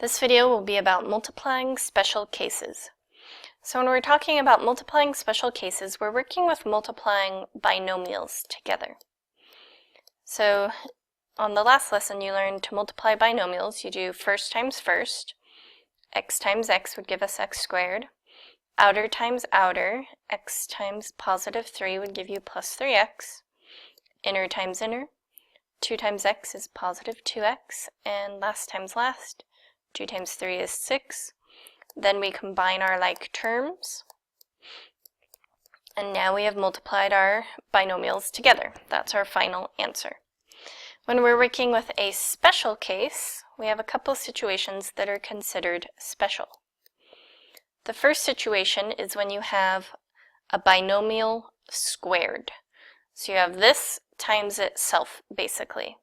This video will be about multiplying special cases. So when we're talking about multiplying special cases, we're working with multiplying binomials together. So on the last lesson you learned to multiply binomials. You do first times first. X times x would give us x squared. Outer times outer, x times positive 3 would give you plus 3x. Inner times inner, 2 times x is positive 2x, and last times last, 2 times 3 is 6. Then we combine our like terms, and now we have multiplied our binomials together. That's our final answer. When we're working with a special case, we have a couple situations that are considered special. The first situation is when you have a binomial squared. So you have this times itself, basically.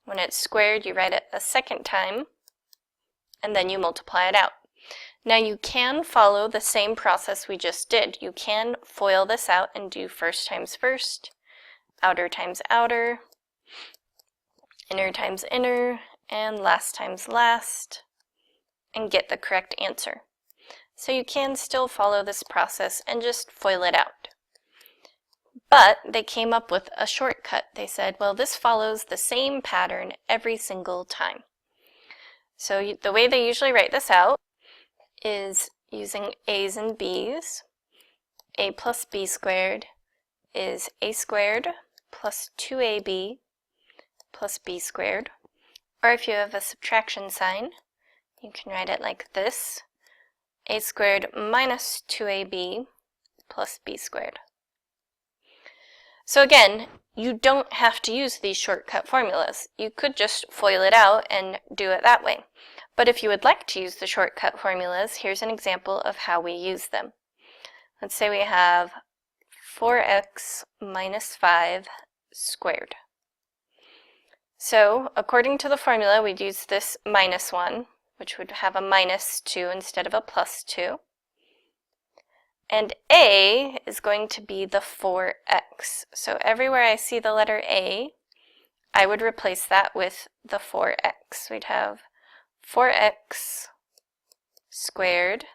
When it's squared, you write it a second time, and then you multiply it out. Now you can follow the same process we just did. You can FOIL this out and do first times first, outer times outer, inner times inner, and last times last, and get the correct answer. So you can still follow this process and just FOIL it out. But they came up with a shortcut. They said, well, this follows the same pattern every single time. So the way they usually write this out is using a's and b's. A plus b squared is a squared plus 2ab plus b squared. Or if you have a subtraction sign, you can write it like this: a squared minus 2ab plus b squared. So again, you don't have to use these shortcut formulas. You could just FOIL it out and do it that way. But if you would like to use the shortcut formulas, here's an example of how we use them. Let's say we have 4x minus 5 squared. So according to the formula, we'd use this minus 1, which would have a minus 2 instead of a plus 2. And a is going to be the 4x. So everywhere I see the letter a, I would replace that with the 4x. We'd have 4x squared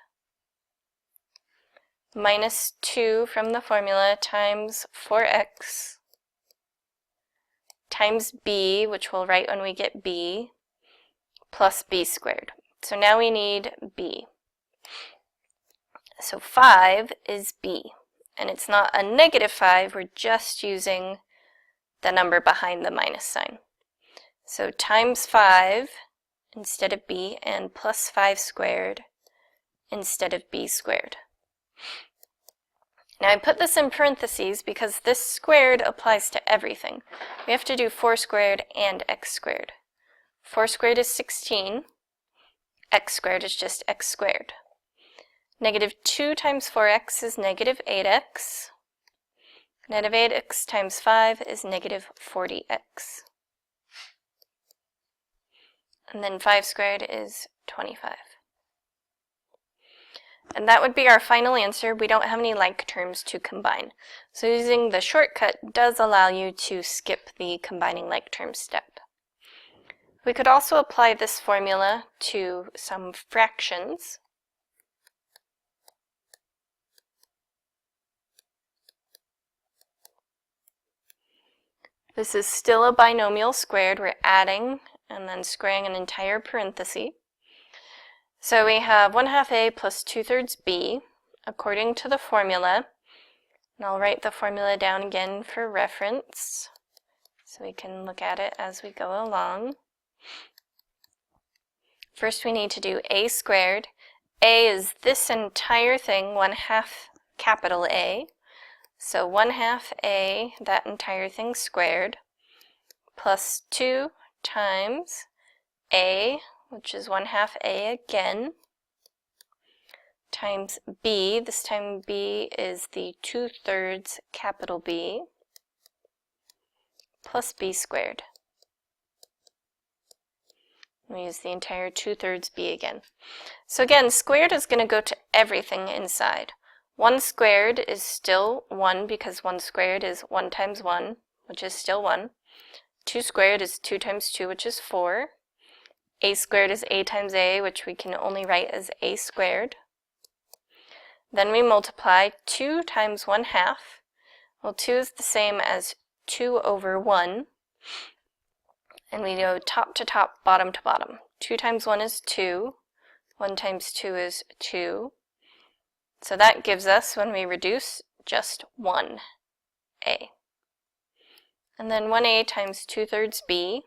minus 2 from the formula times 4x times b, which we'll write when we get b, plus b squared. So now we need b. So 5 is b, and it's not a negative 5, we're just using the number behind the minus sign. So times 5 instead of b, and plus 5 squared instead of b squared. Now I put this in parentheses because this squared applies to everything. We have to do 4 squared and x squared. 4 squared is 16, x squared is just x squared. Negative 2 times 4x is negative 8x. Negative 8x times 5 is negative 40x. And then 5 squared is 25. And that would be our final answer. We don't have any like terms to combine. So using the shortcut does allow you to skip the combining like terms step. We could also apply this formula to some fractions. This is still a binomial squared. We're adding and then squaring an entire parenthesis. So we have 1/2 a plus 2/3 b, according to the formula. And I'll write the formula down again for reference, so we can look at it as we go along. First we need to do a squared. A is this entire thing, 1/2 capital A. So 1/2 a, that entire thing squared, plus 2 times a, which is 1/2 a again, times b, this time b is the 2/3 capital B, plus b squared. We use the entire 2/3 b again. So again, squared is going to go to everything inside. 1 squared is still 1 because 1 squared is 1 times 1, which is still 1. 2 squared is 2 times 2, which is 4. a squared is a times a, which we can only write as a squared. Then we multiply 2 times 1/2. Well, 2 is the same as 2 over 1. And we go top to top, bottom to bottom. 2 times 1 is 2. 1 times 2 is 2. So that gives us, when we reduce, just 1a. And then 1a times 2/3 b.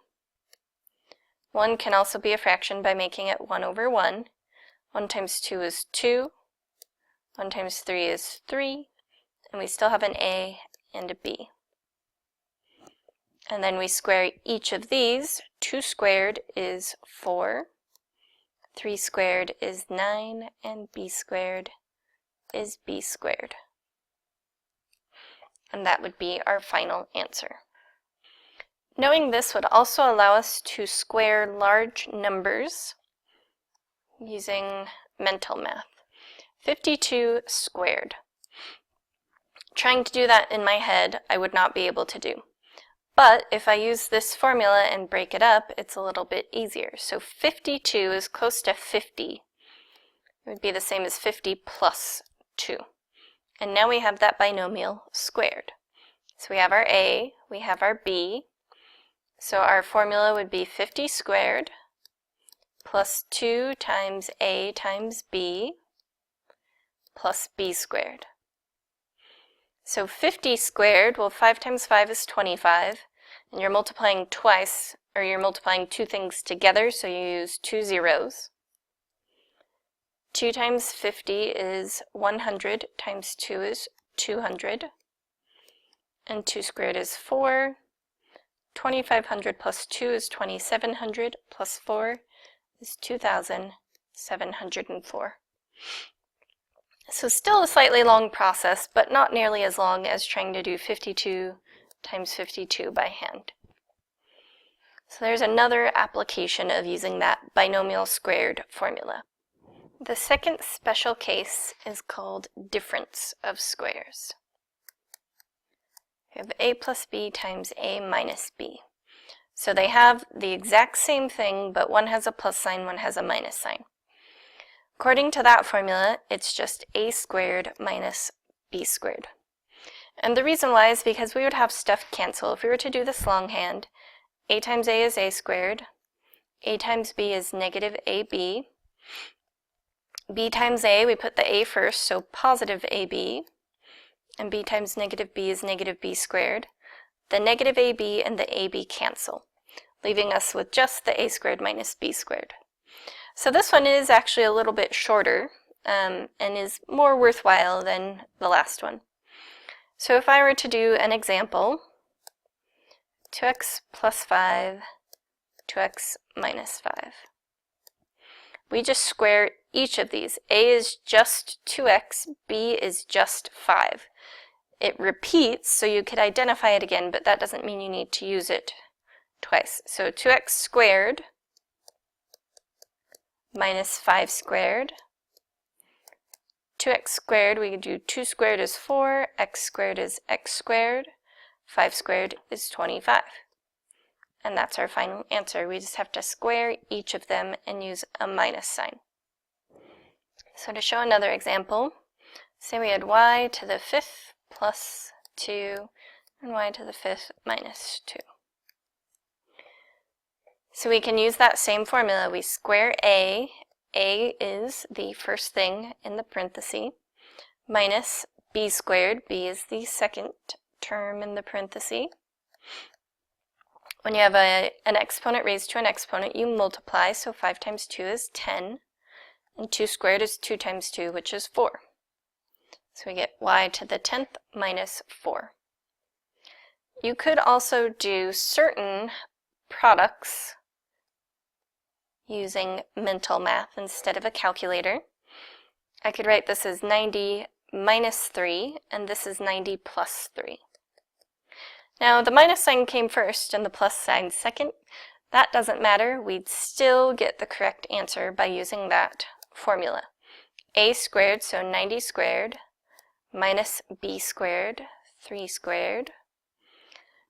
1 can also be a fraction by making it 1 over 1. 1 times 2 is 2. 1 times 3 is 3. And we still have an a and a b. And then we square each of these. 2 squared is 4. 3 squared is 9. And b squared is b squared. And that would be our final answer. Knowing this would also allow us to square large numbers using mental math. 52 squared. Trying to do that in my head, I would not be able to do. But if I use this formula and break it up, it's a little bit easier. So 52 is close to 50. It would be the same as 50 plus 2. And now we have that binomial squared. So we have our a, we have our b. So our formula would be 50 squared plus 2 times a times b plus b squared. So 50 squared, well, 5 times 5 is 25, and you're multiplying twice, or you're multiplying two things together, so you use 2 zeros. 2 times 50 is 100, times 2 is 200, and 2 squared is 4. 2500 plus 2 is 2700, plus 4 is 2704. So still a slightly long process, but not nearly as long as trying to do 52 times 52 by hand. So there's another application of using that binomial squared formula. The second special case is called difference of squares. We have a plus b times a minus b. So they have the exact same thing, but one has a plus sign, one has a minus sign. According to that formula, it's just a squared minus b squared. And the reason why is because we would have stuff cancel. If we were to do this longhand, a times a is a squared, a times b is negative ab, b times a, we put the a first, so positive ab, and b times negative b is negative b squared. The negative ab and the ab cancel, leaving us with just the a squared minus b squared. So this one is actually a little bit shorter and is more worthwhile than the last one. So if I were to do an example, 2x plus 5, 2x minus 5. We just square each of these. A is just 2x, b is just 5. It repeats, so you could identify it again, but that doesn't mean you need to use it twice. So 2x squared minus 5 squared. 2x squared, we could do 2 squared is 4, x squared is x squared, 5 squared is 25. And that's our final answer. We just have to square each of them and use a minus sign. So to show another example, say we had y to the 5th plus 2 and y to the 5th minus 2. So we can use that same formula. We square a is the first thing in the parenthesis, minus b squared, b is the second term in the parenthesis. When you have an exponent raised to an exponent, you multiply, so 5 times 2 is 10, and 2 squared is 2 times 2, which is 4. So we get y to the 10th minus 4. You could also do certain products using mental math instead of a calculator. I could write this as 90 minus 3, and this is 90 plus 3. Now the minus sign came first and the plus sign second. That doesn't matter. We'd still get the correct answer by using that formula. A squared, so 90 squared, minus b squared, 3 squared.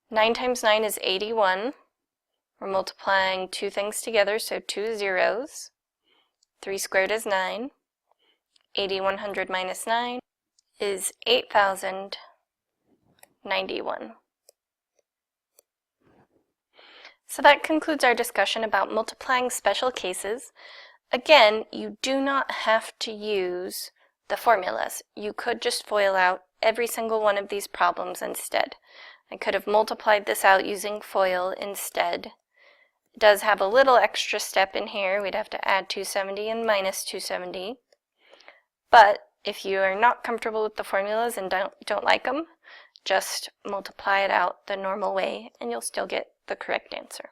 9 times 9 is 81. We're multiplying two things together, so two zeros. 3 squared is 9. 8,100 minus 9 is 8,091. So that concludes our discussion about multiplying special cases. Again, you do not have to use the formulas. You could just FOIL out every single one of these problems instead. I could have multiplied this out using FOIL instead. It does have a little extra step in here. We'd have to add 270 and minus 270. But if you are not comfortable with the formulas and don't like them, just multiply it out the normal way and you'll still get the correct answer.